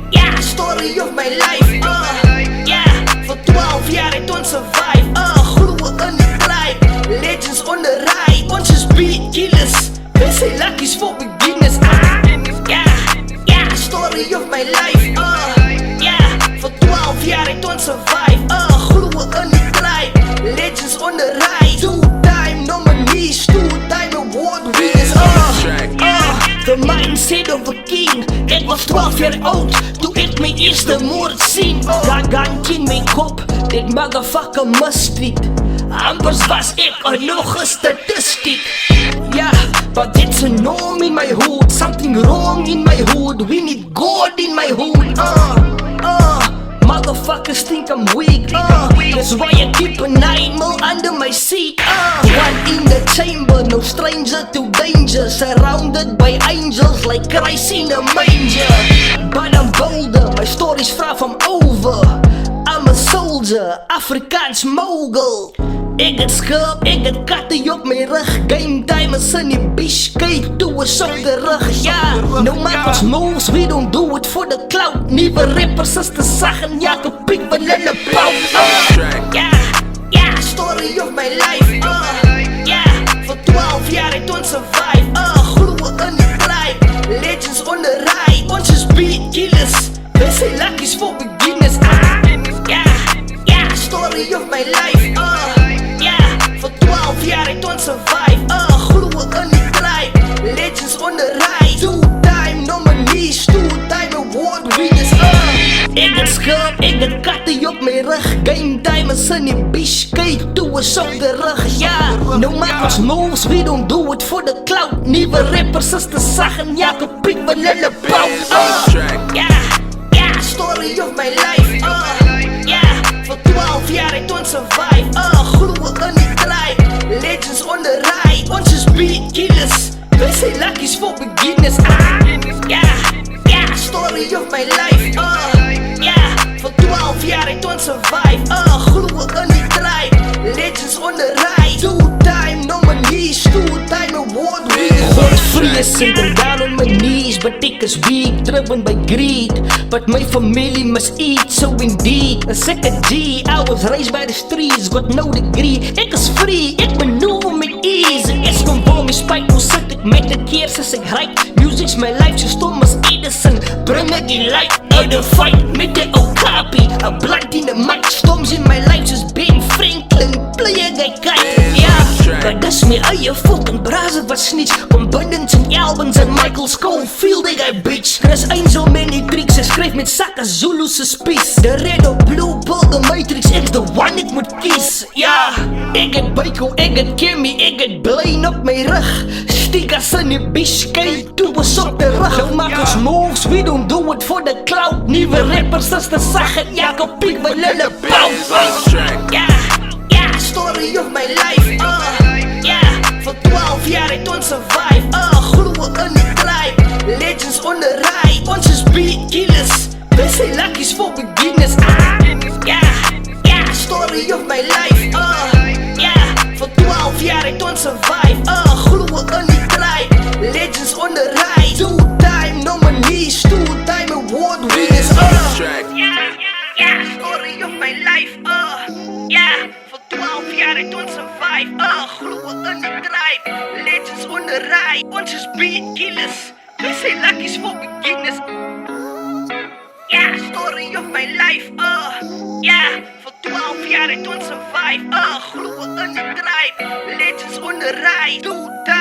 Yeah, story of my life, yeah. Voor 12 jaar het ons survive, groeien in die tribe. Legends on the ride, ons is beat killers. Wij zijn luckies voor beginners, yeah, story of my life, yeah. Voor 12 jaar het ons survive, groeien in die tribe. Legends on the ride, two-time nominees, two-time award winners, the mindset of a king. Ik was 12 jaar oud toen ik mijn eerste moord zien. Gagantje in mijn kop, dit motherfucker mustard. Ambers was ik nog een statistiek. Yeah, but it's a norm in my hood. Something wrong in my hood. We need God in my hood. Motherfuckers think I'm weak. That's why I keep an animal under my seat. One in the chamber, no stranger to danger. Surrounded by angels like Christ in a manger. But I'm bolder, my story's far from over. I'm a soldier, Afrikaans mogul. Ik het schulp, ik het katten op mijn rug. Game time is in die bitch, kijk toe is op de rug. Ja, no matters moves, we don't do it for the clout. Nieuwe rappers is te zagen, ja, gepiek van in de pauw. Yeah, story of my life, yeah. Voor 12 jaar het ons survive, groeien in die tribe. Legends on the ride, ons is beat killers. Wij zijn luckies voor beginners, yeah, story of my life, voor 12 jaar het ons survive, groeien in die tribe. Legends on the ride, two-time nominees, two-time award winners, Ik het schulp, ik het katten op mijn rug. Game time is in die bitch, kijk toe is op de rug. Ja, no matters moves, we don't do it for the clout. Nieuwe rappers is te zagen, ja, gepiek van in de pauw. Yeah, story of my life, yeah. Voor 12 jaar het ons survive, groeien in die tribe. Legends on the ride, ons is beat killers. Wij zijn luckies voor beginners, yeah, story of my life, yeah. Voor 12 jaar het ons survive, groeien in die tribe. Legends on the ride, two-time nominees, two-time award winners. God free is sitting down on my knees, but ik is weak, driven by greed. But my family must eat, so indeed. A second G, I was raised by the streets, got no degree. Ik is free, ik maneuver met ease. Is gewoon mijn spijt, hoe zit ik met de keers als ik rijd. Music's my life, zo stom als Edison. Breng ik die light uit de fight met de Okapi. A blunt in de mic, storms in my life, zoals Ben Franklin. Play ik kite, yeah. Maar dat is mijn eigen fucking brazen wat snitch. Combined zijn albums en Michael Scofield, ik bitch. Er is een zo many tricks, hij schreef met zakken Zulu's speech. De red of blue pill, de matrix, ik de one ik moet kies. Ja, ik het Baiko, ik het Kimmy, ik het Blaine op mijn rug. Stickers in die bitch, kijk toe was op de rug. No matters moves, we don't do it for the clout. Nieuwe rappers is te zagen, ja, gepiek van in de pauw. Yeah, story of my life, yeah. Voor 12 jaar het ons survive, groeien in die tribe. Legends on the ride, ons is beat killers. Wij zijn luckies voor beginners, yeah, story of my life, yeah. Voor 12 jaar het ons survive, groeien in die tribe. Legends on the ride, two-time nominees, two-time award winners, yeah, story of my life, yeah. Voor 12 jaar het ons survive, groeien in die tribe. Legends on the ride, ons is beat killers. Wij zijn luckies voor beginners, yeah, story of my life, yeah. Voor 12 jaar het ons survive, groeien in die tribe. Legends on the ride, two-time